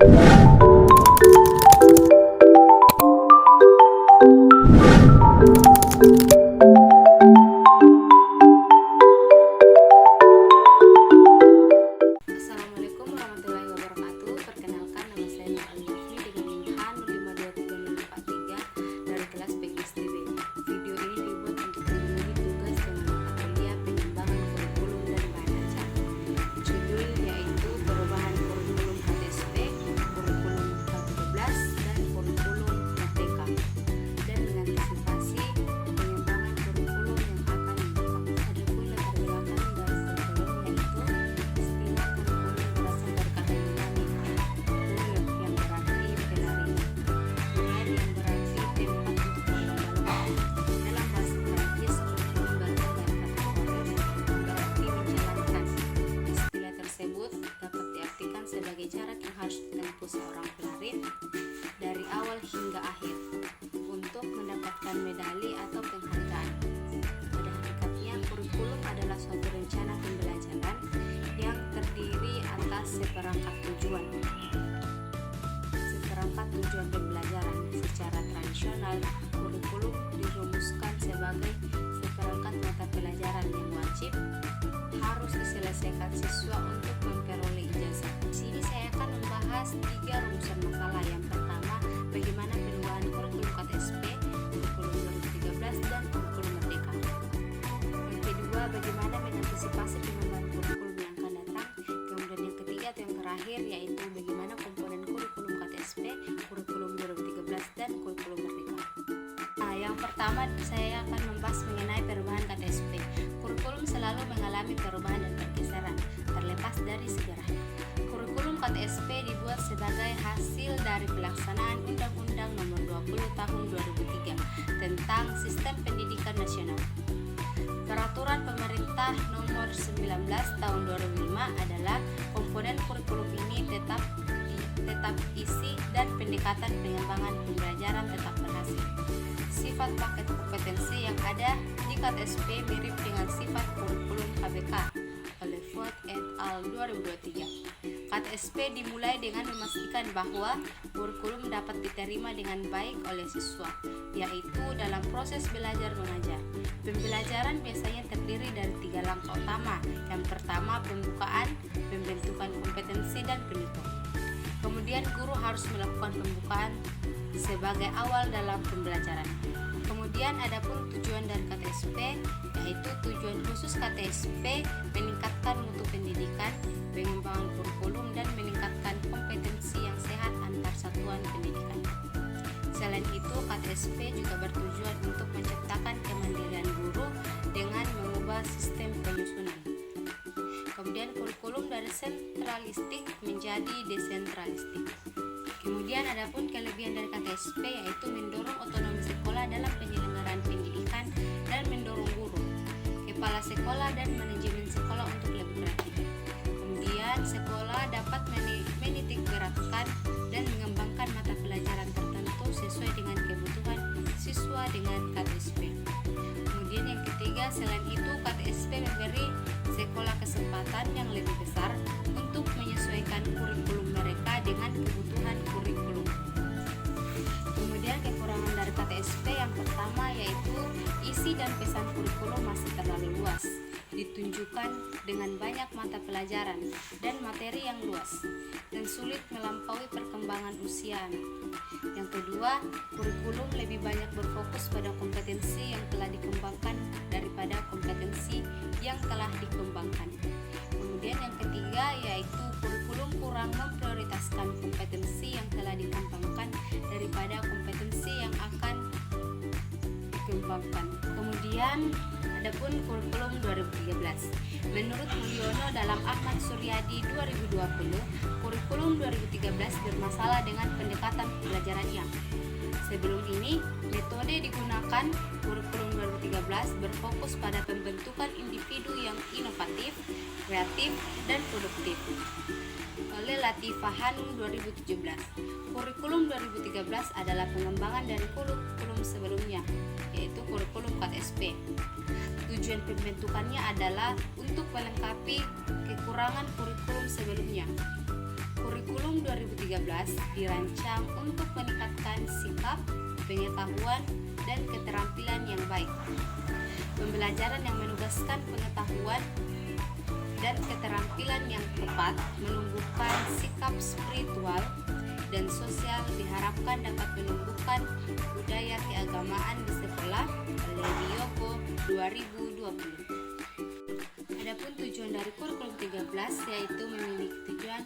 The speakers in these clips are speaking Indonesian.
Assalamualaikum warahmatullahi wabarakatuh. Perkenalkan, nama saya Nurul Yafni dengan NIM H0523 dari kelas PGSTB. Video ini dibuat untuk memenuhi tugas dengan mata kuliah pengembangan kurikulum dan bahan ajar. Judul yaitu perubahan kurikulum KTSP, kurikulum K13 dan kurikulum Merdeka, dan mengantisipasi pengembangan kurikulum yang akan dibuat. Adapun latar belakang dari kurikulum yaitu istilah kurikulum berasal dari kata Yunani "kurios" yang berarti pelari, "kuliah" yang berarti tempat untuk berlomba-lomba. Dalam bahasa Prancis, kurikulum berasal dari kata "course" yang berarti menjalankan. Istilah tersebut dapat diartikan sebagai jarak yang harus ditempuh seorang pelari dari awal hingga akhir untuk mendapatkan medali atau penghargaan. Pada hakikatnya, kurikulum adalah suatu rencana pembelajaran yang terdiri atas seperangkat tujuan pembelajaran. Secara tradisional, kurikulum dirumuskan sebagai seperangkat mata pelajaran yang wajib harus diselesaikan siswa untuk memperoleh ijazah. Di sini saya akan membahas 3 rumusan masalah. Yang pertama, bagaimana perubahan kurikulum KTSP, kurikulum 2013 dan kurikulum Merdeka. Yang kedua, bagaimana mengantisipasi pengembangan kurikulum yang akan datang. Kemudian yang ketiga atau yang terakhir yaitu bagaimana komponen kurikulum KTSP, kurikulum 2013 dan kurikulum Merdeka. Nah, yang pertama saya akan membahas mengenai perubahan KTSP. Kurikulum selalu mengalami perubahan dan pergeseran, terlepas dari sejarahnya. Kurikulum KTSP dibuat sebagai hasil dari pelaksanaan Undang-Undang Nomor 20 Tahun 2003 tentang Sistem Pendidikan Nasional. Peraturan Pemerintah Nomor 19 Tahun 2005 adalah komponen kurikulum ini tetap isi dan pendekatan pengembangan pembelajaran tetap berhasil. Sifat paket kompetensi yang ada di KTSP mirip dengan sifat kurikulum KBK oleh Fuad et al. 2023. KTSP dimulai dengan memastikan bahwa kurikulum dapat diterima dengan baik oleh siswa, yaitu dalam proses belajar mengajar. Pembelajaran biasanya terdiri dari 3 langkah utama. Yang pertama, pembukaan, pembentukan kompetensi, dan penutup. Kemudian guru harus melakukan pembukaan sebagai awal dalam pembelajaran. Kemudian adapun tujuan dari KTSP, yaitu tujuan khusus KTSP meningkatkan mutu pendidikan, pengembangan kurikulum, dan meningkatkan kompetensi yang sehat antar satuan pendidikan. Selain itu, KTSP juga bertujuan untuk menciptakan kemandirian guru dengan mengubah sistem penyusunan. Kemudian kurikulum dari sentralistik menjadi desentralistik. Kemudian adapun kelebihan dari KTSP yaitu mendorong otonomi sekolah dalam penyelenggaraan pendidikan dan mendorong guru, kepala sekolah dan manajemen sekolah untuk lebih kreatif. Kemudian sekolah dapat menitik beratkan dan mengembangkan mata pelajaran tertentu sesuai dengan kebutuhan siswa dengan KTSP. Kemudian yang ketiga, selain itu KTSP memberi sekolah kesempatan yang lebih besar untuk menyesuaikan kurikulum mereka dengan kebutuhan kurikulum. Kemudian kekurangan dari KTSP yang pertama yaitu isi dan pesan kurikulum masih terlalu luas, ditunjukkan dengan banyak mata pelajaran dan materi yang luas dan sulit melampaui perkembangan usia anak. Yang kedua, kurikulum lebih banyak berfokus pada kompetensi yang telah dikembangkan daripada kompetensi yang telah dikembangkan. Kemudian yang ketiga yaitu kurikulum kurang memprioritaskan kompetensi yang telah dikembangkan daripada kompetensi yang akan dikembangkan. Kemudian adapun kurikulum 2013. Menurut Mulyono dalam Ahmad Suryadi 2020, kurikulum 2013 bermasalah dengan pendekatan pembelajaran yang sebelum ini metode digunakan. Kurikulum 2013 berfokus pada pembentukan individu yang inovatif, kreatif, dan produktif. Oleh Latifah Hanum 2017, kurikulum 2013 adalah pengembangan dari kurikulum sebelumnya, yaitu kurikulum KTSP. Tujuan pembentukannya adalah untuk melengkapi kekurangan kurikulum sebelumnya. Kurikulum 2013 dirancang untuk meningkatkan sikap, pengetahuan, dan keterampilan yang baik. Pembelajaran yang menugaskan pengetahuan dan keterampilan yang tepat menumbuhkan sikap spiritual dan sosial diharapkan dapat menumbuhkan budaya keagamaan di sekolah oleh Yoko 2020. Adapun tujuan dari kurikulum 13 yaitu memiliki tujuan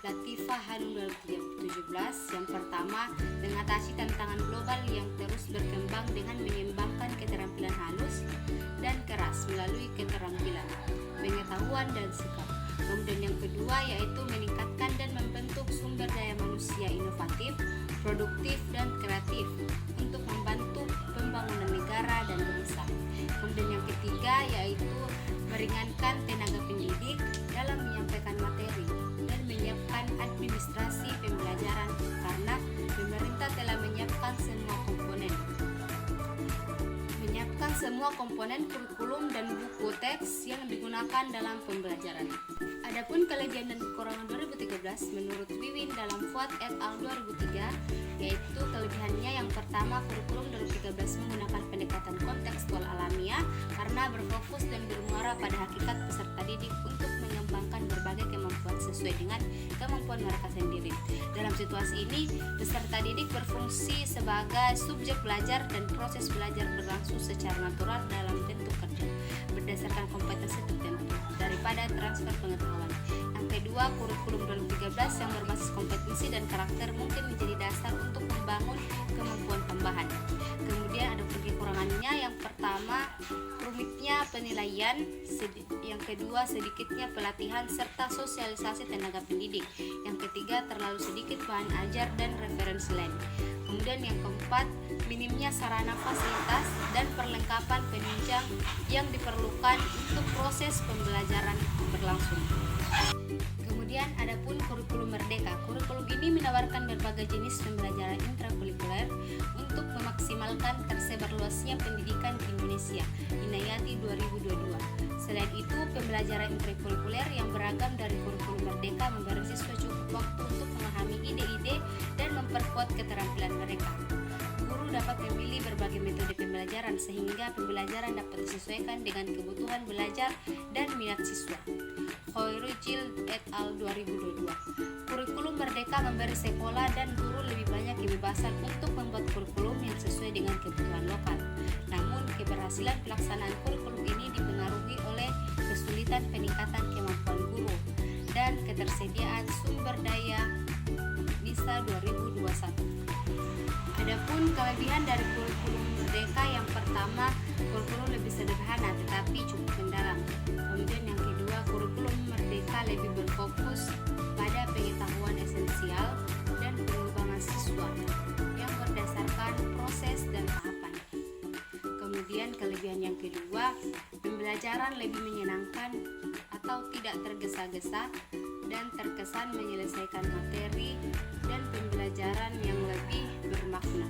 Latifah Hanum 2017. Yang pertama, mengatasi tantangan global yang terus berkembang dengan mengembangkan keterampilan halus dan keras melalui keterampilan, pengetahuan dan sikap. Kemudian yang kedua yaitu meningkatkan dan membentuk sumber daya manusia inovatif, produktif dan kreatif untuk membantu pembangunan negara dan bangsa. Kemudian yang ketiga yaitu meringankan tenaga pendidik dalam menyampaikan materi dan menyiapkan administrasi pembelajaran karena pemerintah telah menyiapkan semua komponen kurikulum dan buku teks yang digunakan dalam pembelajaran. Adapun kelebihan dan kekurangan 2013 menurut Wiwin dalam Fuad et al. 2003 yaitu kelebihannya yang pertama, kurikulum 2013 menggunakan pendekatan kontekstual alamiah karena berfokus dan bermuara pada hakikat peserta didik untuk mengembangkan berbagai kemampuan sesuai dengan kemampuan mereka sendiri. Dalam situasi ini, peserta didik berfungsi sebagai subjek belajar dan proses belajar berlangsung secara natural dalam bentuk kerja berdasarkan kompetensi tertentu daripada transfer pengetahuan. Yang kedua, kurikulum 2013 yang berbasis kompetensi dan karakter mungkin menjadi dasar untuk membangun kemampuan tambahan. Kemudian ada kekurangannya, yang pertama rumitnya penilaian, yang kedua sedikitnya pelatihan serta sosialisasi tenaga pendidik, yang ketiga terlalu sedikit bahan ajar dan referensi lain. Kemudian yang keempat, minimnya sarana fasilitas dan perlengkapan penunjang yang diperlukan untuk proses pembelajaran berlangsung. Kemudian adapun kurikulum merdeka. Kurikulum ini menawarkan berbagai jenis pembelajaran intrakurikuler untuk memaksimalkan tersebarluasnya pendidikan di Indonesia, Inayati 2022. Selain itu, pembelajaran intrakurikuler yang beragam dari kurikulum merdeka memberi siswa cukup waktu untuk memahami ide-ide dan memperkuat keterampilan mereka. Guru dapat memilih berbagai metode pembelajaran sehingga pembelajaran dapat disesuaikan dengan kebutuhan belajar dan minat siswa. Khoirujil et al. 2022. Kurikulum merdeka memberi sekolah dan guru lebih banyak kebebasan untuk membuat kurikulum yang sesuai dengan kebutuhan lokal. Namun, keberhasilan pelaksanaan kurikulum ini dipengaruhi oleh kesulitan peningkatan kemampuan guru dan ketersediaan sumber daya NISA 2021. Adapun kelebihan dari kurikulum merdeka, yang pertama, kurikulum lebih sederhana tetapi cukup mendalam. Kemudian yang kedua, kurikulum merdeka lebih berfokus pada pengetahuan esensial dan pengembangan siswa yang berdasarkan proses dan tahapan. Kemudian kelebihan yang kedua, pembelajaran lebih menyenangkan atau tidak tergesa-gesa dan terkesan menyelesaikan materi dan pembelajaran yang lebih bermakna.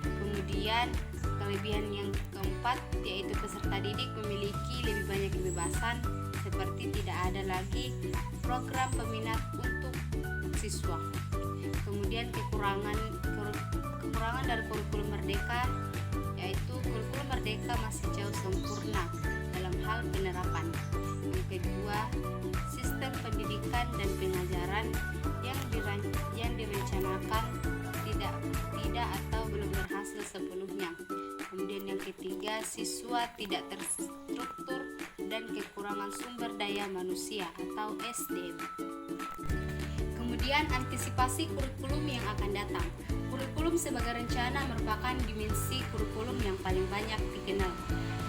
Kemudian kelebihan yang keempat yaitu peserta didik memiliki lebih banyak kebebasan seperti tidak ada lagi program peminat untuk siswa. Kemudian kekurangan dari kurikulum merdeka yaitu kurikulum merdeka masih jauh sempurna dalam hal penerapan. Yang kedua, sistem pendidikan dan pengajaran yang direncanakan tidak atau belum berhasil sepenuhnya. Kemudian yang ketiga, siswa tidak terstruktur dan kekurangan sumber daya manusia atau SDM. Kemudian antisipasi kurikulum yang akan datang. Kurikulum sebagai rencana merupakan dimensi kurikulum yang paling banyak dikenal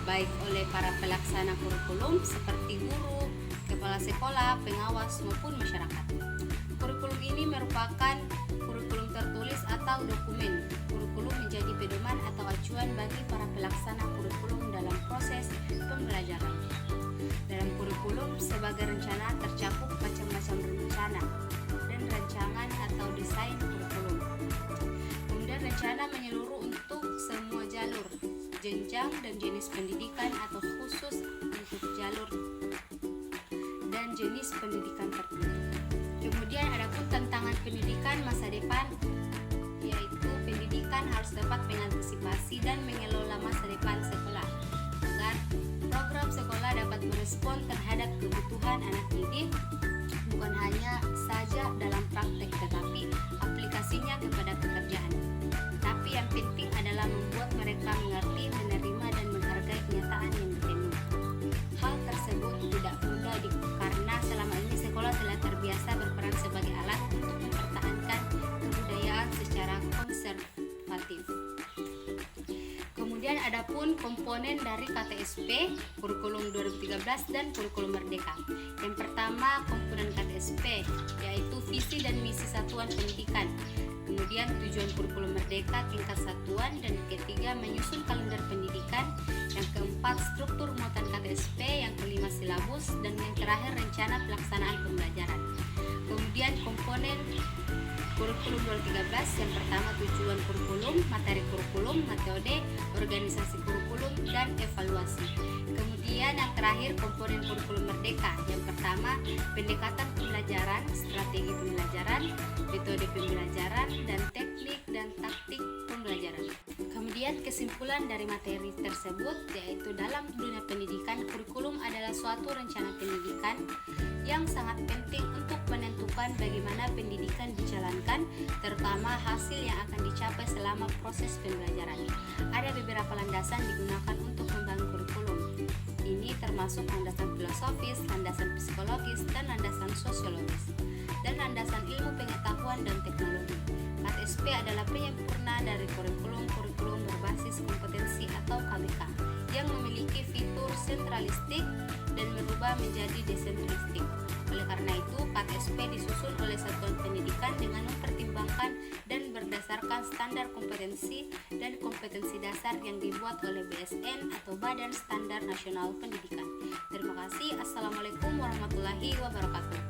baik oleh para pelaksana kurikulum seperti guru, kepala sekolah, pengawas maupun masyarakat. Kurikulum ini merupakan kurikulum tertulis atau dokumen. Kurikulum menjadi pedoman atau acuan bagi para pelaksana kurikulum dalam proses pembelajaran. Dalam kurikulum sebagai rencana tercakup macam-macam rencana dan rancangan atau desain kurikulum. Kemudian rencana menyeluruh untuk semua jalur, jenjang dan jenis pendidikan atau khusus untuk jalur dan jenis pendidikan tertentu. Kemudian adapun pendidikan masa depan, yaitu pendidikan harus dapat mengantisipasi dan mengelola masa depan sekolah agar program sekolah dapat merespon terhadap kebutuhan anak didik, bukan hanya saja dalam praktek tetapi aplikasinya kepada pekerjaan. Tapi yang penting adalah membuat mereka mengerti, menerima dan menghargai kenyataan yang bertemu. Hal tersebut tidak mudah karena selama ini sekolah telah terbiasa berperan sebagai alat untuk mempertahankan kebudayaan secara konservatif. Kemudian adapun komponen dari KTSP, kurikulum 2013 dan kurikulum Merdeka. Yang pertama, komponen KTSP, yaitu visi dan misi satuan pendidikan. Kemudian tujuan kurikulum Merdeka tingkat satuan, dan ketiga menyusun kalender pendidikan. Yang keempat, struktur muatan KTSP. Yang kelima, silabus, dan yang terakhir rencana pelaksanaan pembelajaran. Kemudian komponen kurikulum 2013, yang pertama tujuan kurikulum, materi kurikulum, metode, organisasi kurikulum, dan evaluasi. Kemudian yang terakhir komponen kurikulum Merdeka. Yang pertama pendekatan pembelajaran, strategi pembelajaran, metode pembelajaran, dan teknik dan taktik pembelajaran. Kemudian kesimpulan dari materi tersebut, yaitu dalam dunia pendidikan, kurikulum adalah suatu rencana pendidikan yang sangat penting untuk menentukan bagaimana pendidikan dijalankan, terutama hasil yang akan dicapai selama proses pembelajaran. Ada beberapa landasan digunakan untuk membangun kurikulum. Ini termasuk landasan filosofis, landasan psikologis, dan landasan sosiologis, dan landasan ilmu pengetahuan dan teknologi. KTSP adalah penyempurna dari kurikulum berbasis kompetensi atau KBK yang memiliki fitur sentralistik dan berubah menjadi desentristik. Oleh karena itu, KTSP disusun oleh satuan pendidikan dengan mempertimbangkan dan berdasarkan standar kompetensi dan kompetensi dasar yang dibuat oleh BSN atau Badan Standar Nasional Pendidikan. Terima kasih. Assalamualaikum warahmatullahi wabarakatuh.